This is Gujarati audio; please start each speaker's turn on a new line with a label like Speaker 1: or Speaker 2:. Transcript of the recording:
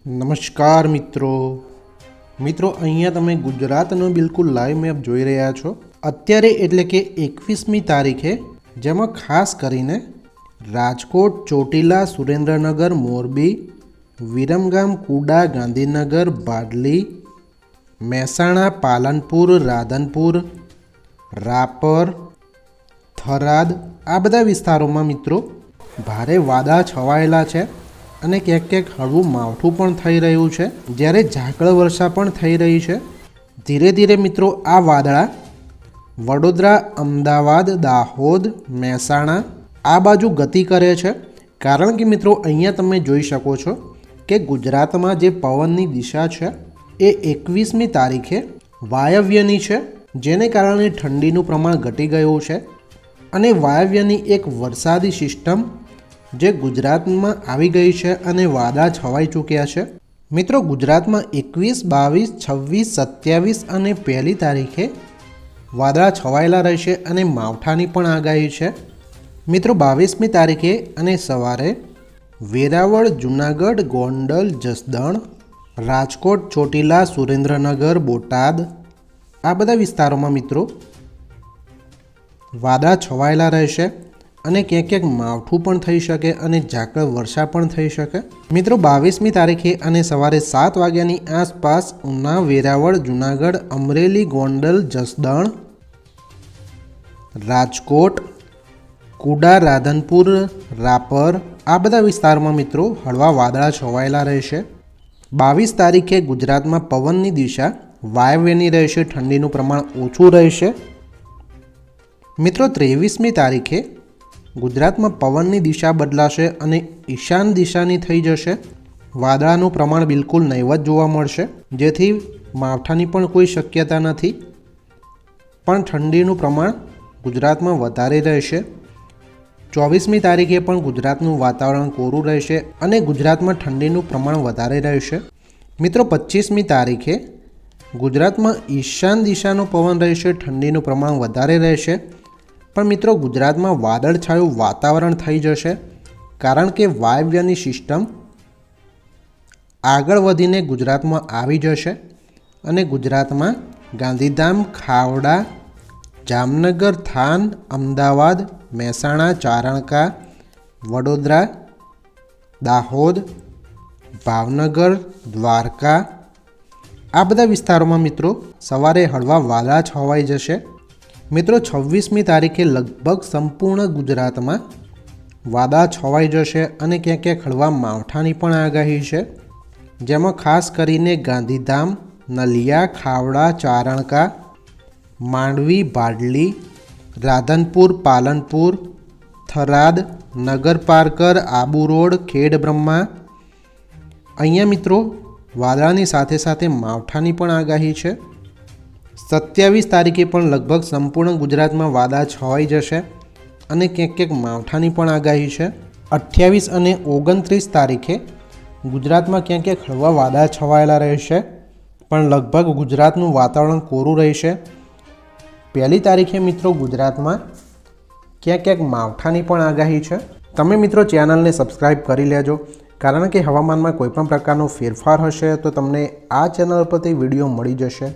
Speaker 1: નમસ્કાર મિત્રો અહીંયા તમે ગુજરાતનો બિલકુલ લાઈવ મેપ જોઈ રહ્યા છો અત્યારે, એટલે કે 21મી તારીખે, જેમાં ખાસ કરીને રાજકોટ, ચોટીલા, સુરેન્દ્રનગર, મોરબી, વિરમગામ, કુડા, ગાંધીનગર, બાડલી, મહેસાણા, પાલનપુર, રાધનપુર, રાપર, થરાદ આ બધા વિસ્તારોમાં મિત્રો ભારે વાદળા છવાયેલા છે અને ક્યાંક ક્યાંક હળવું માવઠું પણ થઈ રહ્યું છે, જ્યારે ઝાકળ વર્ષા પણ થઈ રહી છે. ધીરે ધીરે મિત્રો આ વાદળા વડોદરા, અમદાવાદ, દાહોદ, મહેસાણા આ બાજુ ગતિ કરે છે. કારણ કે મિત્રો અહીંયા તમે જોઈ શકો છો કે ગુજરાતમાં જે પવનની દિશા છે એ 21મી તારીખે વાયવ્યની છે, જેને કારણે ઠંડીનું પ્રમાણ ઘટી ગયું છે અને વાયવ્યની એક વરસાદી સિસ્ટમ જે ગુજરાતમાં આવી ગઈ છે અને વાદળા છવાઈ ચૂક્યા છે. મિત્રો ગુજરાતમાં 21, 22, 26, 27 અને 1લી તારીખે વાદળા છવાયેલા રહેશે અને માવઠાની પણ આગાહી છે. મિત્રો 22મી તારીખે અને સવારે વેરાવળ, જૂનાગઢ, ગોંડલ, જસદણ, રાજકોટ, ચોટીલા, સુરેન્દ્રનગર, બોટાદ આ બધા વિસ્તારોમાં મિત્રો વાદળા છવાયેલા રહેશે અને ક્યાંક ક્યાંક માવઠું પણ થઈ શકે અને ઝાકળ વર્ષા પણ થઈ શકે. મિત્રો 22મી તારીખે અને સવારે 7 વાગ્યાની આસપાસ ઉના, વેરાવળ, જૂનાગઢ, અમરેલી, ગોંડલ, જસદણ, રાજકોટ, કુડા, રાધનપુર, રાપર આ બધા વિસ્તારમાં મિત્રો હળવા વાદળા છવાયેલા રહેશે. 22 તારીખે ગુજરાતમાં પવનની દિશા વાયવ્યની રહેશે, ઠંડીનું પ્રમાણ ઓછું રહેશે. મિત્રો 23મી તારીખે ગુજરાતમાં પવનની દિશા બદલાશે અને ઈશાન દિશાની થઈ જશે. વાદળાનું પ્રમાણ બિલકુલ નહીવત જોવા મળશે, જેથી માવઠાની પણ કોઈ શક્યતા નથી, પણ ઠંડીનું પ્રમાણ ગુજરાતમાં વધારે રહેશે. 24મી તારીખે પણ ગુજરાતનું વાતાવરણ કોરું રહેશે અને ગુજરાતમાં ઠંડીનું પ્રમાણ વધારે રહેશે. મિત્રો 25મી તારીખે ગુજરાતમાં ઈશાન દિશાનો પવન રહેશે, ઠંડીનું પ્રમાણ વધારે રહેશે. પણ મિત્રો ગુજરાતમાં વાદળછાયું વાતાવરણ થઈ જશે, કારણ કે વાયવ્યની સિસ્ટમ આગળ વધીને ગુજરાતમાં આવી જશે અને ગુજરાતમાં ગાંધીધામ, ખાવડા, જામનગર, થાન, અમદાવાદ, મહેસાણા, ચારણકા, વડોદરા, દાહોદ, ભાવનગર, દ્વારકા આ બધા વિસ્તારોમાં મિત્રો સવારે હળવા વાદળા છવાઈ જશે. મિત્રો 26મી તારીખે લગભગ સંપૂર્ણ ગુજરાતમાં વાદળા છવાઈ જશે અને ક્યાંક ક્યાંક હળવા માવઠાની પણ આગાહી છે, જેમાં ખાસ કરીને ગાંધીધામ, નલિયા, ખાવડા, ચારણકા, માંડવી, બાડલી, રાધનપુર, પાલનપુર, થરાદ, નગરપાર્કર, આબુ રોડ, ખેડબ્રહ્મા અહીંયા મિત્રો વાદળાની સાથે સાથે માવઠાની પણ આગાહી છે. 27 તારીખે પણ લગભગ સંપૂર્ણ ગુજરાતમાં વાદળા છવાઈ જશે અને ક્યાંક ક્યાંક માવઠાની પણ આગાહી છે. 28 અને 29 તારીખે ગુજરાતમાં ક્યાંક ક્યાંક હળવા વાદળા છવાયેલા રહેશે, પણ લગભગ ગુજરાતનું વાતાવરણ કોરું રહેશે. 1લી તારીખે મિત્રો ગુજરાતમાં ક્યાંક ક્યાંક માવઠાની પણ આગાહી છે. તમે મિત્રો ચેનલને સબસ્ક્રાઈબ કરી લેજો, કારણ કે હવામાનમાં કોઈપણ પ્રકારનો ફેરફાર હશે તો તમને આ ચેનલ પરથી વિડીયો મળી જશે.